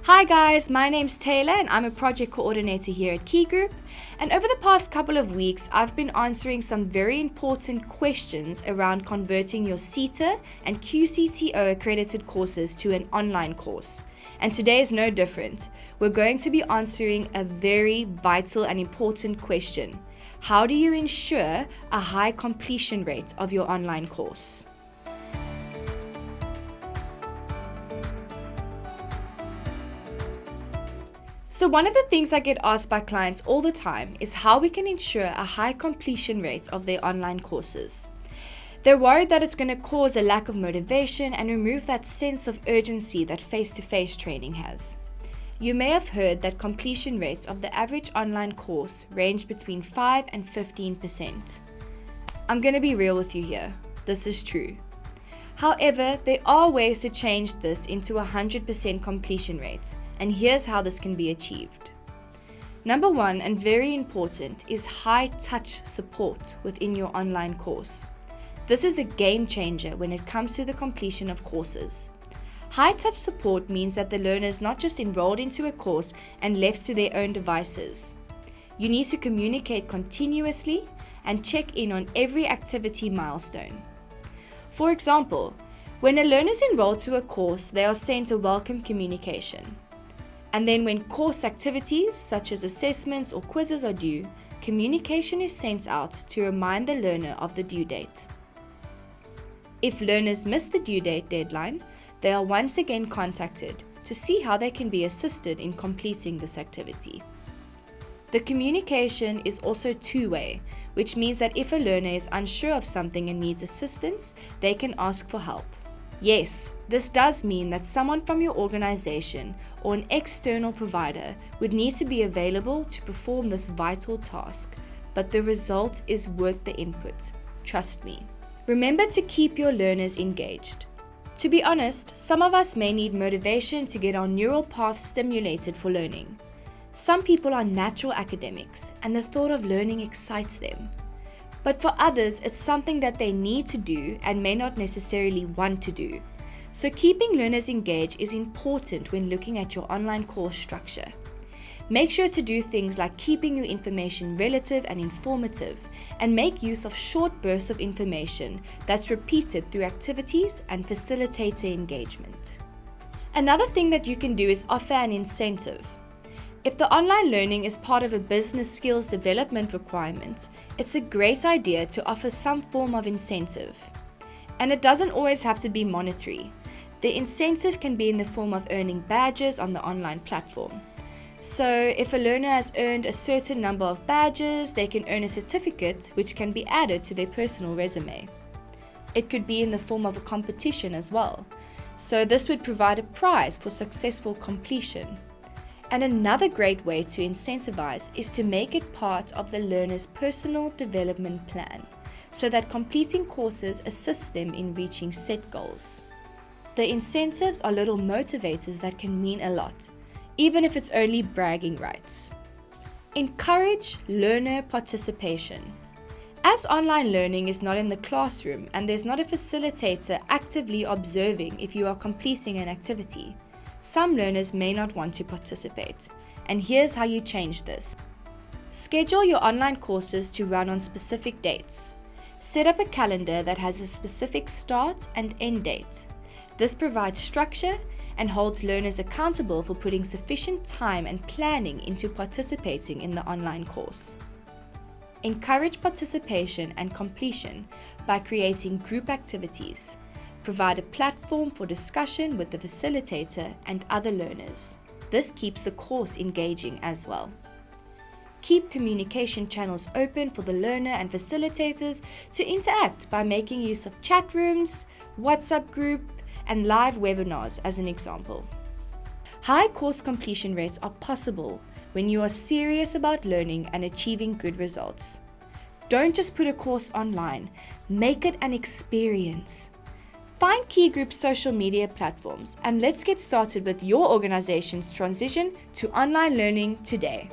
Hi guys, my name's Taylor and I'm a project coordinator here at Key Group. And over the past couple of weeks, I've been answering some very important questions around converting your SETA and QCTO accredited courses to an online course. And today is no different. We're going to be answering a very vital and important question. How do you ensure a high completion rate of your online course? So one of the things I get asked by clients all the time is how we can ensure a high completion rate of their online courses. They're worried that it's going to cause a lack of motivation and remove that sense of urgency that face-to-face training has. You may have heard that completion rates of the average online course range between 5 and 15%. I'm going to be real with you here. This is true. However, there are ways to change this into 100% completion rates, and here's how this can be achieved. Number one, and very important, is high-touch support within your online course. This is a game changer when it comes to the completion of courses. High-touch support means that the learner is not just enrolled into a course and left to their own devices. You need to communicate continuously and check in on every activity milestone. For example, when a learner is enrolled to a course, they are sent a welcome communication. And then when course activities such as assessments or quizzes are due, communication is sent out to remind the learner of the due date. If learners miss the due date deadline, they are once again contacted to see how they can be assisted in completing this activity. The communication is also two-way, which means that if a learner is unsure of something and needs assistance, they can ask for help. Yes, this does mean that someone from your organization or an external provider would need to be available to perform this vital task, but the result is worth the input. Trust me. Remember to keep your learners engaged. To be honest, some of us may need motivation to get our neural path stimulated for learning. Some people are natural academics and the thought of learning excites them. But for others, it's something that they need to do and may not necessarily want to do. So keeping learners engaged is important when looking at your online course structure. Make sure to do things like keeping your information relative and informative, and make use of short bursts of information that's repeated through activities and facilitator engagement. Another thing that you can do is offer an incentive. If the online learning is part of a business skills development requirement, it's a great idea to offer some form of incentive. And it doesn't always have to be monetary. The incentive can be in the form of earning badges on the online platform. So if a learner has earned a certain number of badges, they can earn a certificate which can be added to their personal resume. It could be in the form of a competition as well. So this would provide a prize for successful completion. And another great way to incentivize is to make it part of the learner's personal development plan, so that completing courses assist them in reaching set goals. The incentives are little motivators that can mean a lot, even if it's only bragging rights. Encourage learner participation. As online learning is not in the classroom and there's not a facilitator actively observing if you are completing an activity, some learners may not want to participate, and here's how you change this. Schedule your online courses to run on specific dates. Set up a calendar that has a specific start and end date. This provides structure and holds learners accountable for putting sufficient time and planning into participating in the online course. Encourage participation and completion by creating group activities. Provide a platform for discussion with the facilitator and other learners. This keeps the course engaging as well. Keep communication channels open for the learner and facilitators to interact by making use of chat rooms, WhatsApp group, and live webinars as an example. High course completion rates are possible when you are serious about learning and achieving good results. Don't just put a course online, make it an experience. Find Key Group's social media platforms and let's get started with your organization's transition to online learning today.